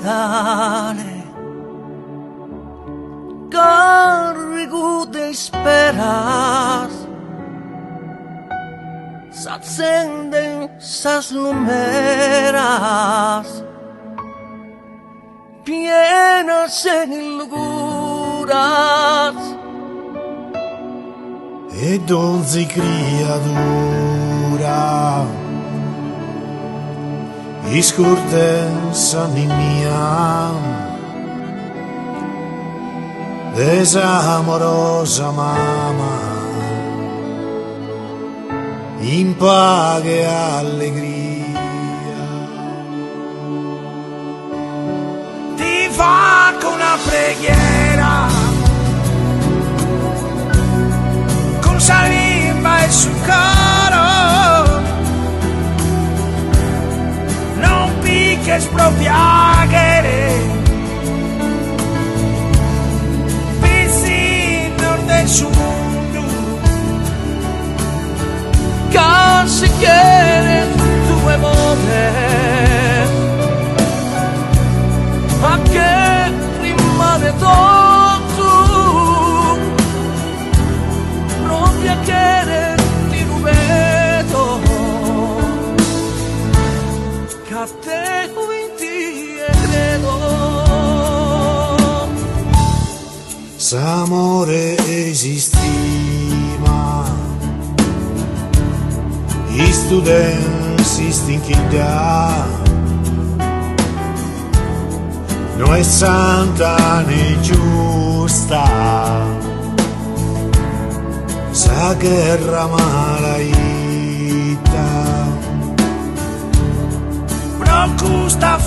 Natale, cargo de esperas, se accenden esas lumeras, llenas en locuras. E dolce criatura, iscurtesa mia, desamorosa mamma, in paga e allegria, ti faccio una preghiera, con salimba e su caro, non piques propiaghere, vecinos del su mundo, que si quieren tu amore, a che rimane tutto, proprio che ti rubeto, che a te quindi credo. s'amore esistima, i studenti stinchida, non è santa né giusta, sa guerra malaita, Però questa